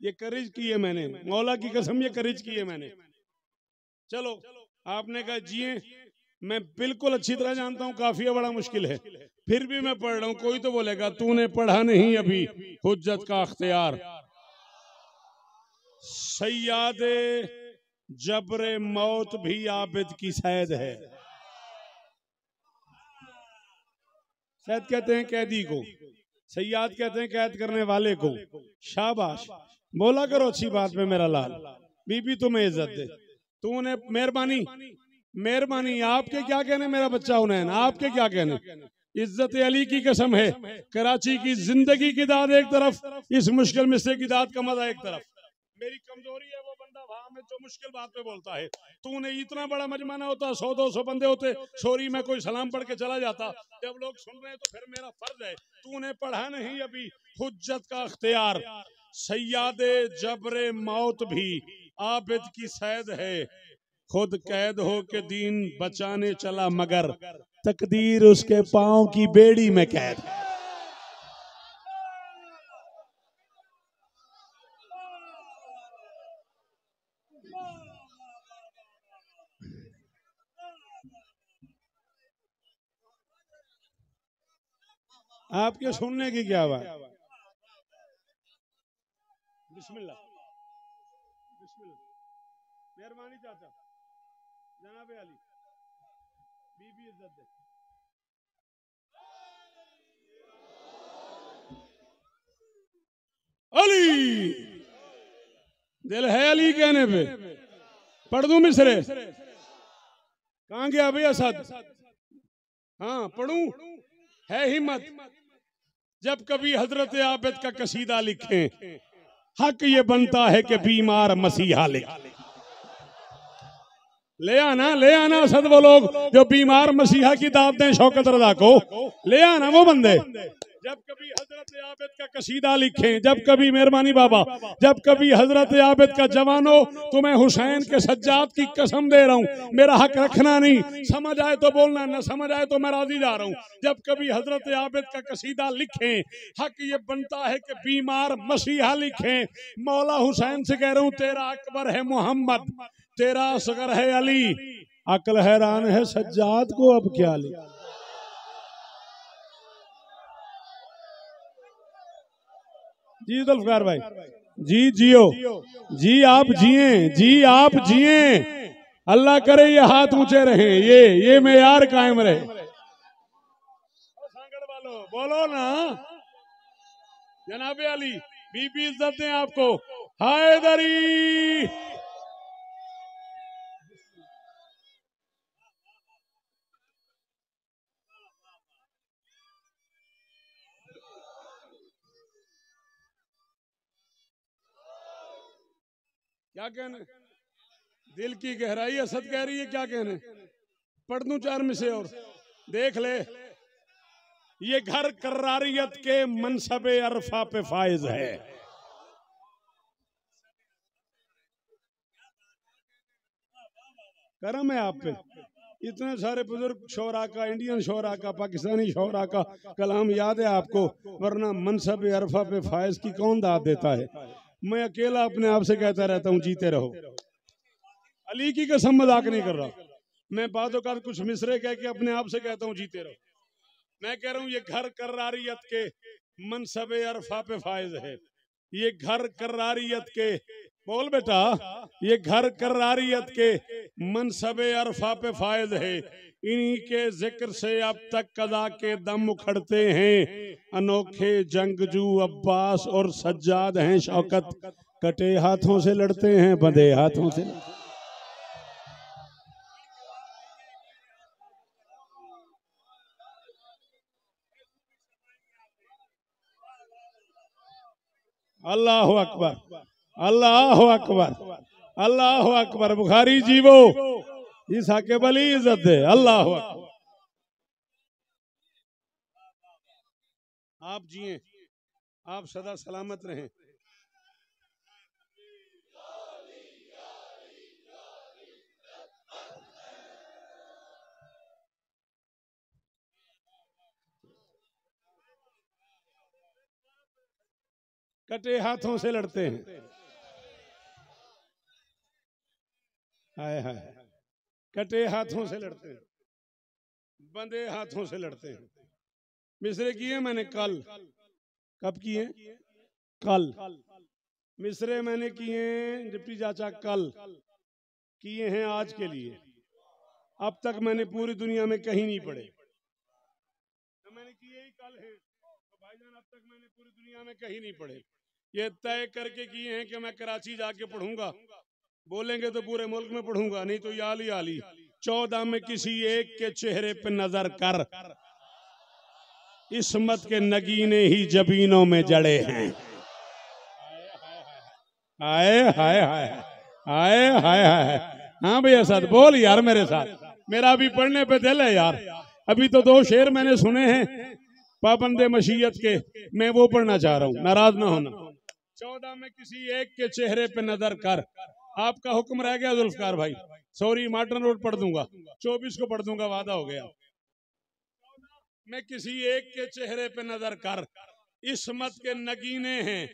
ये करिज की है मैंने, मौला की कसम ये करिज की है मैंने। चलो आपने कहा जिए, मैं बिल्कुल अच्छी तरह जानता हूँ काफिया बड़ा मुश्किल है, फिर भी मैं पढ़ रहा हूँ। कोई तो बोलेगा तूने पढ़ा नहीं अभी हुज्जत का अख्तियार। सैयद जबरे मौत भी आबिद की सैद है। सैद कहते हैं कैदी को, सयाद कहते हैं कैद करने वाले को। शाबाश, बोला करो अच्छी बात पे मेरा लाल। बीबी तुम्हें इज्जत दे, तूने मेहरबानी मेहरबानी। आपके क्या कहने मेरा बच्चा हुनैन, आपके क्या कहने। इज्जत अली की कसम है, कराची की जिंदगी की दाद एक तरफ, इस मुश्किल मिसरे की दाद का मजा एक तरफ। मेरी कमजोरी है वो बंदा वहां में जो मुश्किल बात पे बोलता है। तूने इतना बड़ा मजमा ना होता, 100-200 बंदे होते, सॉरी मैं कोई सलाम पढ़ के चला जाता। जब लोग सुन रहे हैं तो फिर मेरा फर्ज है। तूने पढ़ा नहीं अभी हुज्जत का अख्तियार। सयादे जबरे मौत भी आबिद की सैद है, खुद कैद हो के दीन बचाने चला मगर तकदीर उसके पांव की बेड़ी में कैद है। आपके सुनने की क्या बात। बिस्मिल्लाह बिस्मिल्लाह। मेहरबानी चाचा, जनाब अली, बीबी इज्जत दे। अली दिल है अली कहने पे। पढ़ दूं मिसरे, कहां गया भाई असद। हाँ पढ़ूं, है हिम्मत। जब कभी हजरत आबिद का कसीदा लिखें, हक ये बनता है कि बीमार मसीहा लिखे। ले आना असद वो लोग जो बीमार मसीहा की दावत दें शौकत रजा को। ले आना वो बंदे। जब कभी हजरत आबिद का कसीदा लिखें, जब कभी, मेहरबानी बाबा, जब कभी हजरत आबिद का जवानो, तो मैं हुसैन के सज्जाद की कसम दे रहा हूँ, मेरा हक रखना नहीं। समझ आए तो बोलना, न समझ आए तो मैं राजी जा रहा हूँ। जब कभी हजरत आबिद का कसीदा लिखें, हक ये बनता है कि बीमार मसीहा लिखें। मौला हुसैन से कह रहा हूँ, तेरा अकबर है मोहम्मद, तेरा असगर है अली, अकल हैरान है सज्जाद को अब क्या ली। जी जुल्फकार भाई, जी जियो, जी आप जिए, जी आप जिए। अल्लाह करे ये हाथ ऊंचे रहे, ये मेयार कायम रहे। सांगड़ वालों बोलो ना, जनाबे अली, बीबी इज्जत दें आपको। हैदरी क्या कहने, दिल की गहराई असद कह रही है क्या कहने। पढ़ दूं 4 में से और देख ले। ये घर करारियत के मनसबे अरफा पे फायज है। करम है आप पे, इतने सारे बुजुर्ग शोरा का, इंडियन शोरा का, पाकिस्तानी शोरा का कलाम याद है आपको, वरना मनसब अरफा पे फायज की कौन दाद देता है। मैं अकेला अपने आप से कहता रहता हूँ जीते रहो। अली की कसम मजाक नहीं कर रहा मैं, बातों का कुछ मिसरे कह के अपने आप से कहता हूँ जीते रहो। मैं कह रहा हूँ ये घर करारियत के मनसब अरफा पे फायज है। ये घर करारियत के, बोल बेटा, ये घर करारियत के मनसब अरफा पे फायज है। इन्हीं के जिक्र से अब तक कदा के दम उखड़ते हैं। अनोखे जंगजू अब्बास और सज्जाद हैं शौकत, कटे हाथों से लड़ते हैं, बंधे हाथों से। अल्लाह अकबर, अल्लाह अकबर, अल्लाह अकबर। बुखारी जीवो, इस हके बली इज्जत दे। अल्लाह अकबर। आप जिए, आप सदा सलामत रहें। कटे हाथों से लड़ते हैं, हाय हाय, कटे हाथों से लड़ते हैं, बंधे हाथों से लड़ते हैं। मिसरे किए मैंने कल, कब किए, कल मिसरे मैंने किए डिप्टी चाचा कल। किए हैं आज के लिए। अब तक मैंने पूरी दुनिया में कहीं नहीं पढ़े, तो मैंने किए ही कल हैं। तो भाईजान अब तक मैंने पूरी दुनिया में कहीं नहीं पढ़े। ये तय करके किए हैं कि मैं कराची जाके पढ़ूंगा, बोलेंगे तो पूरे मुल्क में पढ़ूंगा, नहीं तो याली आली 14 में किसी एक के चेहरे पे नजर कर, इस्मत के नगीने ही जबीनों में जड़े हैं। आए हाय हाय आए हाय हाय। हाँ भैया साथ बोल यार मेरे साथ, मेरा अभी पढ़ने पे दिल है यार। अभी तो 2 शेर मैंने सुने हैं पाबंदे मशीयत के, मैं वो पढ़ना चाह रहा हूँ, नाराज ना होना। 14 में किसी एक के चेहरे पे नजर कर, आपका हुक्म रह गया जुल्फकार भाई, सॉरी मार्टन रोड पढ़ दूंगा, 24 को पढ़ दूंगा, वादा हो गया। मैं किसी एक के चेहरे पे नजर कर, इस्मत के नगीने हैं,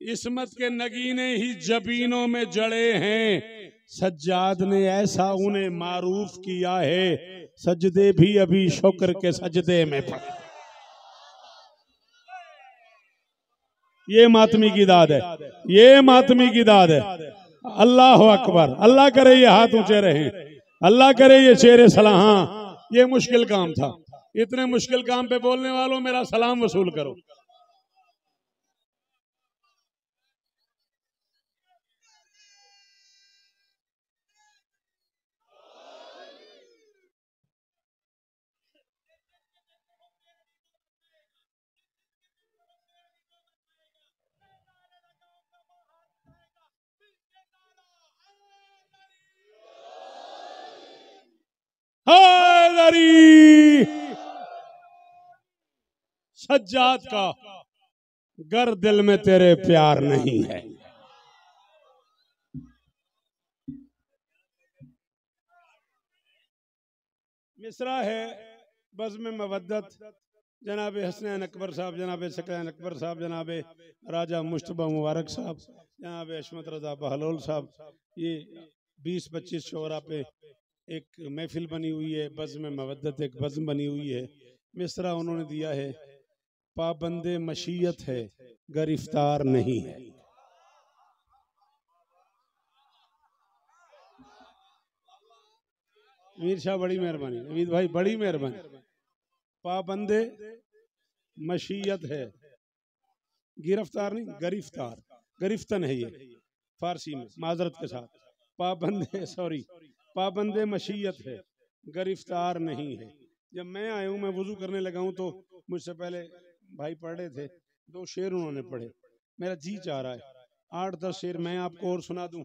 इस्मत के नगीने ही जबीनों में जड़े हैं। सज्जाद ने ऐसा उन्हें मारूफ किया है, सजदे भी अभी शुक्र के सजदे में पड़े। ये मातमी की दाद है, ये मातमी की दाद है। अल्लाह अकबर, अल्लाह करे ये हाथ ऊंचे रहे, अल्लाह करे ये शेर सलाह। ये मुश्किल काम था, इतने मुश्किल काम पे बोलने वालों मेरा सलाम वसूल करो। सज्जाद का गर दिल में तेरे प्यार नहीं है। मिसरा है बज़्म मवद्दत, जनाब हसनैन अकबर साहब, जनाब सकैन अकबर साहब, जनाब राजा मुश्तबा मुबारक साहब, जनाब अशमत रजा बहलोल साहब, ये 20-25 शोरा पे एक महफिल बनी हुई है, बज़्म मवद्दत एक बज़्म बनी हुई है। मिसरा उन्होंने दिया है, पाबंदे मशीयत है गिरफ्तार नहीं है। मीर शाह बड़ी मेहरबानी, अमीद भाई बड़ी मेहरबानी। पाबंदे मशीयत है, गिरफ्तार नहीं, गिरफ्तार, गिरफ्तन है ये फारसी में, माजरत के साथ। पाबंदे सॉरी पाबंदे मशीयत है, गिरफ्तार नहीं है। जब मैं आया हूँ, मैं वुजू करने लगा हूँ, तो मुझसे पहले भाई पढ़ रहे थे, 2 शेर उन्होंने पढ़े, मेरा जी चाह रहा है 8-10 शेर मैं आपको और सुना दूं।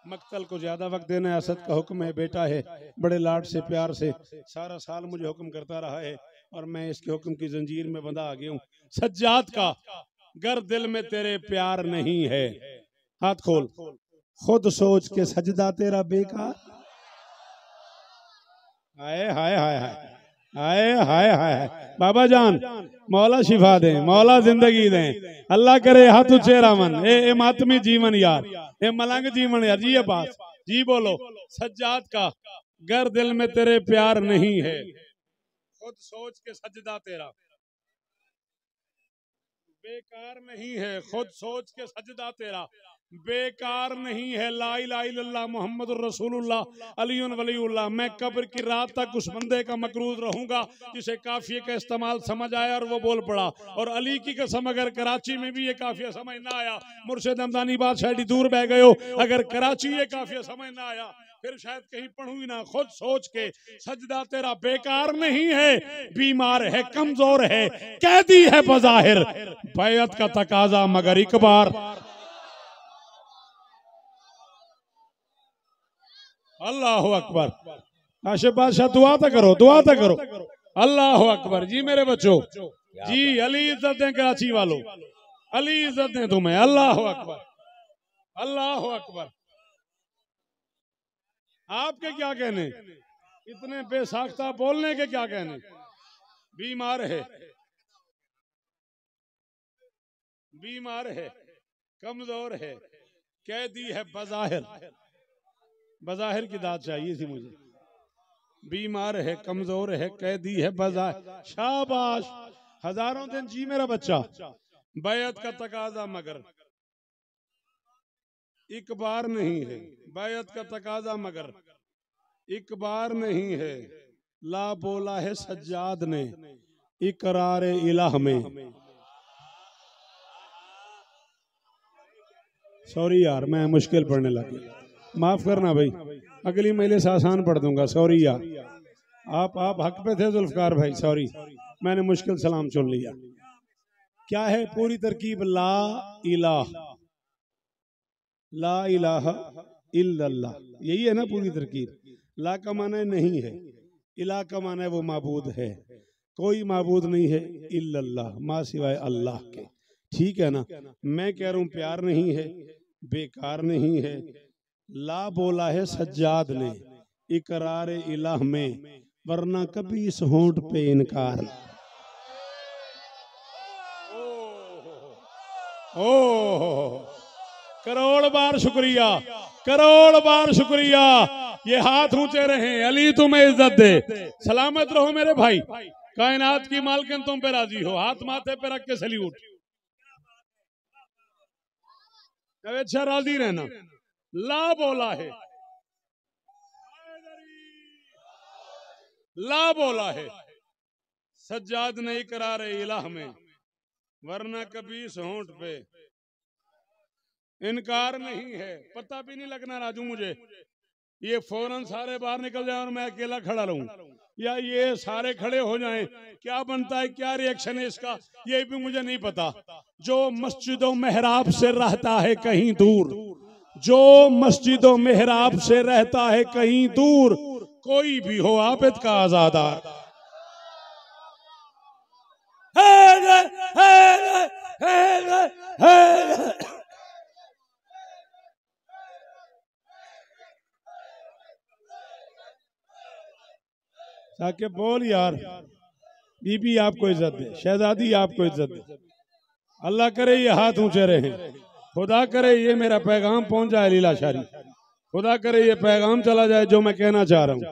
मक्तल को ज्यादा वक्त देना असद का हुक्म है, बेटा है बड़े लाड से प्यार से सारा साल मुझे हुक्म करता रहा है, और मैं इसके हुक्म की जंजीर में बंधा आ गया हूँ। सज्जाद का गर दिल में तेरे प्यार नहीं है, हाथ खोल, खुद सोच के सजदा तेरा बेकार। हाय हाय हाय हाय हाय हाय हाय। बाबा जान मौला शिफा दें, मौला जिंदगी दें, अल्लाह करे हाथ ऊंचे रामन। ए मातमी जीवन यार, ए मलंग जीवन यार जी, ये बात जी बोलो। सज्जाद का गर दिल में तेरे प्यार नहीं है, खुद सोच के सजदा तेरा बेकार नहीं है, खुद सोच के सजदा तेरा बेकार नहीं है। ला इलाहा इल्लल्लाह मुहम्मदुर रसूलुल्लाह अलीयुन वलीउल्लाह। मैं कब्र की रात तक उस बंदे का मकरूज रहूंगा जिसे काफिये का इस्तेमाल समझ आया और वो बोल पड़ा। और अली की कसम अगर कराची में भी ये काफिया समझ ना आया, मुर्शिद हमदानी बादशाह दूर बह गए हो, अगर कराची ये काफिया समझ ना आया फिर शायद कहीं पढ़ू ही ना। खुद सोच के सजदा तेरा बेकार नहीं है, बीमार है कमजोर है कैदी है बज़ाहिर, बैअत का तकाजा मगर एक बार। अल्लाह अकबर। आशिफ बादशाह दुआ तो करो, दुआ तो करो। अल्लाह अकबर जी मेरे बच्चों जी, अली इज्जत दें कराची वालों, अली इज्जत दें तुम्हें। अल्लाह अकबर, अल्लाह अकबर। आपके क्या कहने, इतने बेसाख्ता बोलने के क्या कहने। बीमार है, बीमार है कमजोर है कैदी है बज़ाहिर, बज़ाहिर की दाद चाहिए थी मुझे। बीमार है कमजोर है कैदी है बज़ाहिर, शाबाश हजारों दिन जी मेरा बच्चा। बैत का तकाजा मगर एक बार नहीं है, बैत का तकाजा मगर एक बार नहीं है, ला बोला है सज्जाद ने इकरार इलाह में। सॉरी यार, मैं मुश्किल पढ़ने लग गया, माफ करना भाई, अगली महीने से आसान पढ़ दूंगा। सॉरी यार, आप हक पे थे जुल्फकार भाई, सॉरी, मैंने मुश्किल सलाम चुन लिया। क्या है पूरी तरकीब? ला इलाहा इल्लल्लाह, यही है ना पूरी तरकीब। ला का माना है नहीं है, इला का माना है वो माबूद है, कोई माबूद नहीं है इल्लल्लाह, माँ सिवाय अल्लाह के। ठीक है ना? मैं कह रहा हूं प्यार नहीं है, बेकार नहीं है। ला बोला है सज्जाद ने इकरार इलाह में, वरना कभी इस होंठ पे इनकार। ओ करोड़ बार शुक्रिया, करोड़ बार शुक्रिया। ये हाथ ऊंचे रहे, अली तुम्हें इज्जत दे, सलामत रहो मेरे भाई। कायनात की मालकिन तुम पे राजी हो, हाथ माथे पे रख के सल्यूट। अच्छा राजी रहना। ला बोला है, ला बोला है सज्जाद ने इकरार इलाह में, वरना कभी इस होंठ पे इनकार नहीं है। पता भी नहीं लगना राजू मुझे, ये फौरन सारे बाहर निकल जाए और मैं अकेला खड़ा रहूं, या ये सारे खड़े हो जाएं, क्या बनता है, क्या रिएक्शन है इसका, ये भी मुझे नहीं पता। जो मस्जिदों मेहराब से रहता है कहीं दूर, जो मस्जिदों मेहराब से रहता है कहीं दूर, कोई भी हो आबिद का आजादार। ताकि बोल यार, बीबी आपको इज्जत दे, शहजादी आपको इज्जत दे। अल्लाह करे ये हाथ ऊंचे रहे, खुदा करे ये मेरा पैगाम पहुंच जाए लीला शारी, खुदा करे ये पैगाम चला जाए जो मैं कहना चाह रहा हूं।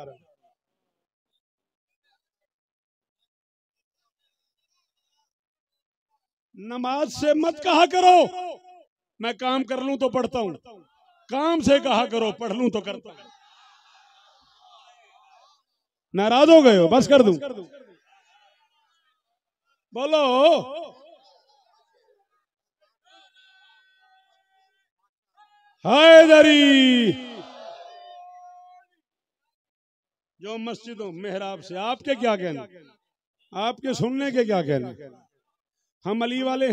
नमाज से मत कहा करो मैं काम कर लूं तो पढ़ता हूं, काम से कहा करो पढ़ लूं तो करता हूं। नाराज हो गए हो? बस कर दूं? बोलो। हैदरी जो मस्जिदों मेहराब से, आपके क्या कहना, आपके सुनने के क्या कहना? हम अली वाले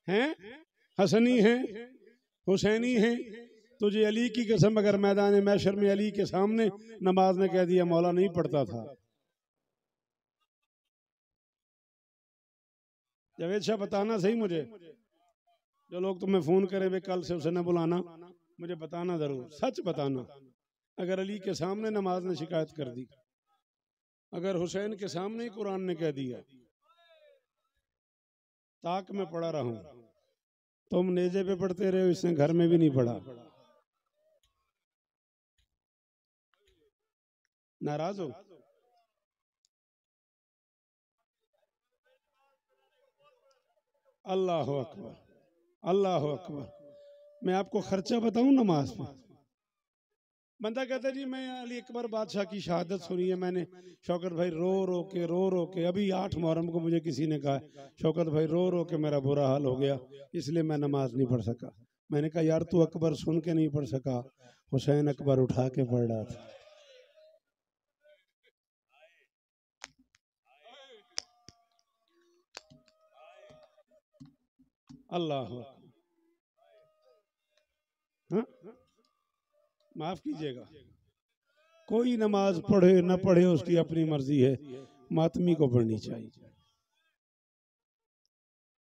हैं हसनी हैं, हुसैनी हैं। तुझे अली की कसम, अगर मैदान मैशर में अली के सामने नमाज ने कह दिया मौला नहीं पढ़ता था, जावेद शाह बताना सही मुझे, जो लोग तुम्हें फोन करें वे कल से उसे न बुलाना, मुझे बताना जरूर, सच बताना। अगर अली के सामने नमाज ने शिकायत कर दी, अगर हुसैन के सामने ही कुरान ने कह दिया ताक में पड़ा रहूं, तुम नेजे पे पढ़ते रहे हो, इसने घर में भी नहीं पढ़ा। नाराज हो? अल्लाह अकबर, अल्लाह अकबर। मैं आपको खर्चा बताऊं नमाज पे। बंदा कहता है जी मैं अली अकबर बादशाह की शहादत सुनी है मैंने, शौकत भाई रो रो के अभी 8 मुहर्रम को मुझे किसी ने कहा शौकत भाई रो के मेरा बुरा हाल हो गया, इसलिए मैं नमाज नहीं पढ़ सका। मैंने कहा यार तू अकबर सुन के नहीं पढ़ सका, हुसैन अकबर उठा के पढ़ रहा था। अल्लाह हाँ? माफ कीजिएगा, कोई नमाज पढ़े न पढ़े उसकी अपनी मर्जी है, मातमी को पढ़नी चाहिए।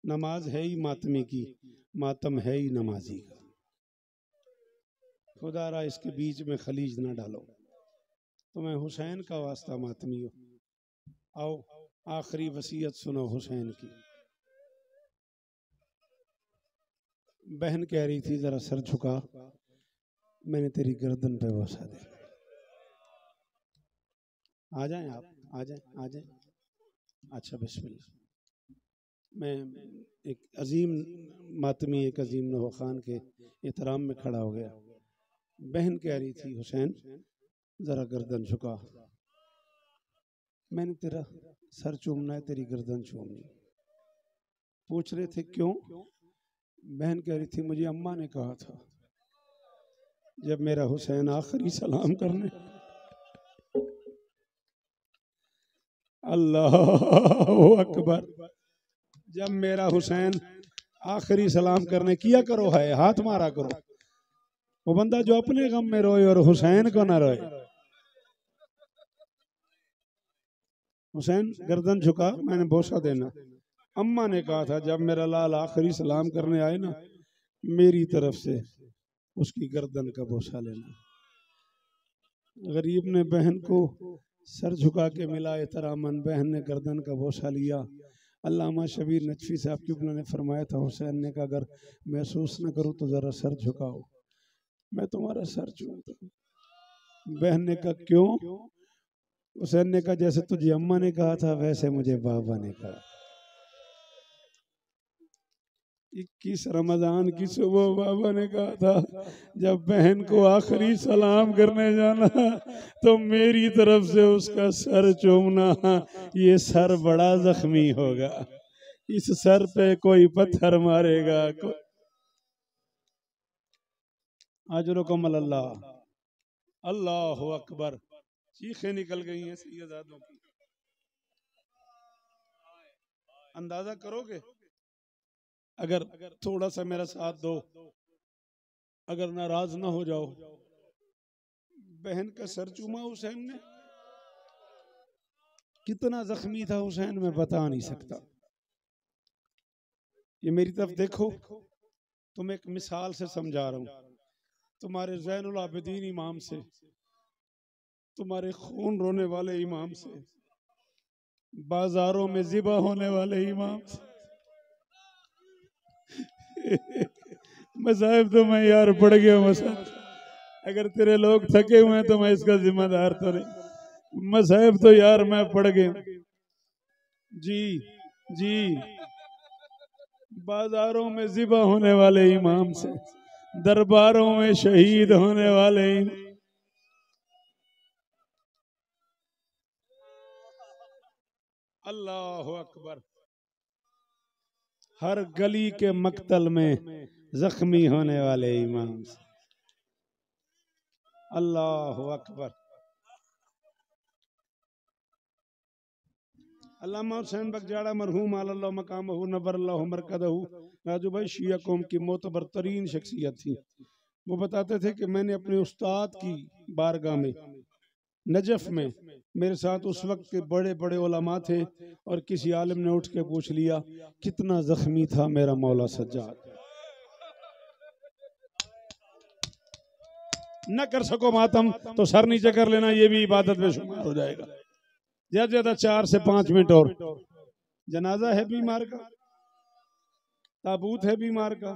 नमाज है ही मातमी की, मातम है ही नमाजी का। खुदारा इसके बीच में खलीज ना डालो। तो मैं हुसैन का वास्ता मातमी हो, आओ आखिरी वसीयत सुनो हुसैन की। बहन कह रही थी जरा सर झुका, मैंने तेरी गर्दन पे बोसा दे। आ जाएं आप, आ जाएं। अच्छा बिस्मिल्लाह। मैं एक अजीम मातमी, एक अजीम नहो खान के एहतराम में खड़ा हो गया। बहन कह रही थी हुसैन जरा गर्दन झुका, मैंने तेरा सर चूमना है, तेरी गर्दन चूमनी। पूछ रहे थे क्यों? बहन कह रही थी मुझे अम्मा ने कहा था जब मेरा हुसैन आखिरी सलाम करने, अल्लाह अकबर, जब मेरा हुसैन आखिरी सलाम करने किया करो है, हाथ मारा करो। वो बंदा जो अपने गम में रोए और हुसैन को ना रोए। हुसैन गर्दन झुका, मैंने बोसा देना। अम्मा ने कहा था जब मेरा लाल आखिरी सलाम करने आए ना, मेरी तरफ से उसकी गर्दन का बोसा लेना। गरीब ने बहन को सर झुका के मिला एहतरामन, बहन ने गर्दन का बोसा लिया। अल्लामा शबीर नजफी साहब किबला ने फरमाया था, हुसैन ने कहा अगर महसूस न करूं तो जरा सर झुकाओ, मैं तुम्हारा सर चूमता हूं। बहन ने कहा क्यों? हुसैन ने कहा जैसे तुझे अम्मा ने कहा था वैसे मुझे बाबा ने कहा। 21 रमजान की सुबह बाबा ने कहा था जब बहन को आखिरी सलाम करने जाना तो मेरी तरफ से उसका सर चूमना, ये सर बड़ा जख्मी होगा, इस सर पे कोई पत्थर मारेगा। अजरुकुम अल्लाह, अल्लाहु अकबर। चीखें निकल गई हैं सैयदादों की। अंदाजा करोगे अगर थोड़ा सा मेरा साथ दो, अगर नाराज ना हो जाओ। बहन का सर चूमा हुसैन ने, कितना जख्मी था हुसैन मैं बता नहीं सकता। ये मेरी तरफ देखो, तुम एक मिसाल से समझा रहा हूं। तुम्हारे ज़ैनुल आबिदीन इमाम से, तुम्हारे खून रोने वाले इमाम से, बाजारों में ज़िबा होने वाले इमाम से। मसाइब तो मैं यार पड़ गया मसाइब, अगर तेरे लोग थके हुए हैं तो मैं इसका जिम्मेदार तो नहीं। मसाइब तो यार मैं पड़ गया। जी जी, बाजारों में ज़िबा होने वाले इमाम से, दरबारों में शहीद होने वाले इमाम। अल्लाह अकबर। हर गली के मक्तल में जख्मी होने वाले इमाम से। अल्लाह अकबर। अल्लामा हुसैन बगजाड़ा मरहूम अल्लाह मकामहू नव्वरल्लाहु मरकदहू, राजू भाई शिया कौम की मोतबर तरीन शख्सियत थी। वो बताते थे कि मैंने अपने उस्ताद की बारगाह में नजफ में, मेरे साथ उस वक्त के बड़े बड़े उलमा थे, और किसी आलिम ने उठ के पूछ लिया कितना जख्मी था मेरा मौला सज्जाद। न कर सको मातम तो सर नीचे कर लेना, ये भी इबादत में शुमार हो जाएगा। ज्यादा ज्यादा 4 से 5 मिनट और। जनाजा है बीमार का, ताबूत है बीमार का,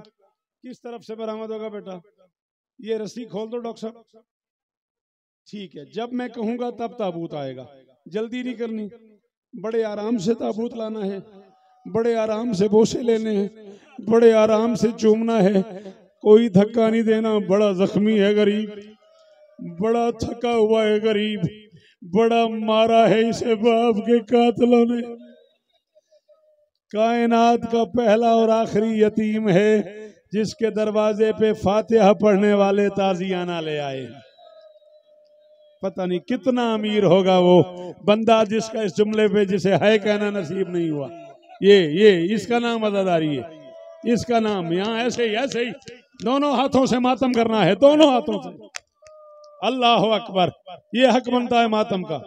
किस तरफ से बरामद होगा बेटा? ये रस्सी खोल दो डॉक्टर साहब। ठीक है, जब मैं कहूंगा तब ताबूत आएगा, जल्दी नहीं करनी। बड़े आराम से ताबूत लाना है, बड़े आराम से बोसे लेने हैं, बड़े आराम से चूमना है, कोई धक्का नहीं देना। बड़ा जख्मी है गरीब, बड़ा थका हुआ है गरीब, बड़ा मारा है इसे बाप के कातिलों ने। कायनात का पहला और आखिरी यतीम है जिसके दरवाजे पे फातिहा पढ़ने वाले ताजियाना ले आए। पता नहीं कितना अमीर होगा वो बंदा जिसका इस जुमले पे जिसे है कहना नसीब नहीं हुआ। ये इसका नाम अज़ादारी है, इसका नाम। यहाँ ऐसे ही दोनों हाथों से मातम करना है, दोनों हाथों से। अल्लाह अकबर। ये हक बनता है मातम का।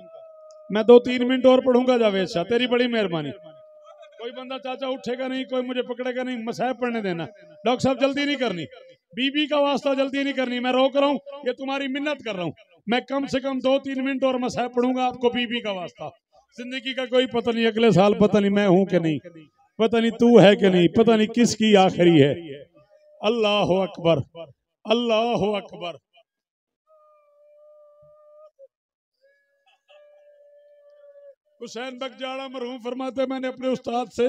मैं 2-3 मिनट और पढ़ूंगा जावेद शाह, तेरी बड़ी मेहरबानी। कोई बंदा चाचा उठेगा नहीं, कोई मुझे पकड़ेगा नहीं, मसाहब पढ़ने देना। डॉक्टर साहब जल्दी नहीं करनी, बीबी का वास्ता जल्दी नहीं करनी, मैं रोक रहा हूँ, ये तुम्हारी मिन्नत कर रहा हूँ। मैं कम से कम 2-3 मिनट और मसाहब पढ़ूंगा आपको, बीबी का वास्ता। जिंदगी का कोई पता नहीं, अगले साल पता नहीं मैं हूं कि नहीं, पता नहीं तू है कि नहीं, पता नहीं किसकी आखिरी है। अल्लाह अकबर, अल्लाह अकबर। हुसैन बगजाड़ा मरहूम फरमाते मैंने अपने उस्ताद से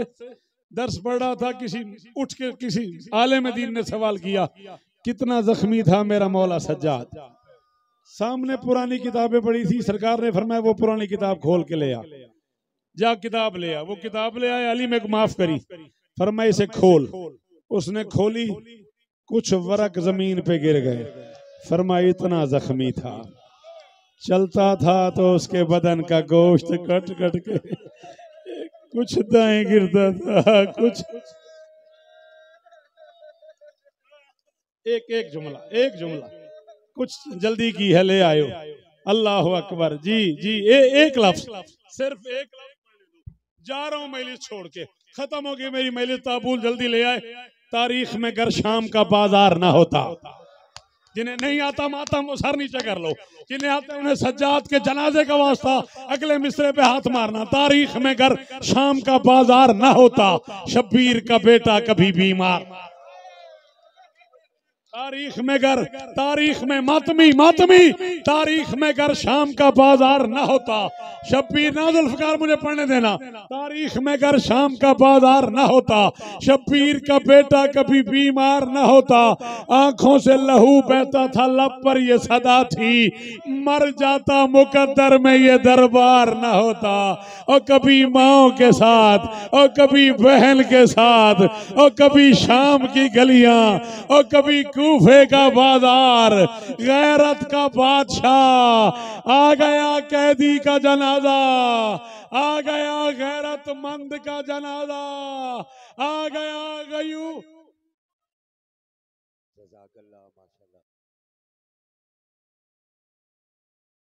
दर्स पढ़ रहा था, किसी उठ के किसी आलिम दीन ने सवाल किया कितना जख्मी था मेरा मौला सज्जाद। सामने पुरानी किताबें पड़ी थी, सरकार ने फरमाया वो पुरानी किताब खोल के ले आ, जा किताब ले आ। वो किताब ले आए, अली में माफ करी, फरमाया इसे खोल। उसने खोली, कुछ वरक जमीन पे गिर गए। फरमाया इतना जख्मी था, चलता था तो उसके बदन का गोश्त कट कट के कुछ दाएं गिरता था, कुछ एक जुमला कुछ जल्दी की है, ले आयो। अल्लाह अकबर। जी जी, एक लफ्ज, सिर्फ एक लफ्ज। जा रहा हूं मजलिस छोड़ के, खत्म हो गई मेरी मजलिस, ताबूल जल्दी ले आए। तारीख में अगर शाम का बाजार ना होता, जिन्हें नहीं आता मातम वो सर नीचे कर लो, जिन्हें आते उन्हें सज्जाद के जनाजे का वास्ता अगले मिसरे पे हाथ मारना। तारीख में अगर शाम का बाजार ना होता, शब्बीर का बेटा कभी बीमार। तारीख में मातमी तारीख में अगर शाम का बाजार ना होता, शब्बीर ना जुल्फकार मुझे पढ़ने देना। तारीख में अगर शाम का बाजार ना होता, शब्बीर का बेटा कभी बीमार ना होता। आंखों से लहू बहता था, लब पर ये सदा थी, मर जाता मुकद्दर में ये दरबार ना होता। और कभी माओ के साथ, और कभी बहन के साथ, और कभी शाम की गलियां, और कभी कूफे का बाजार। गैरत का बादशाह आ गया, कैदी का जनाजा आ गया, गैरतमंद का जनाजा आ गया। गयू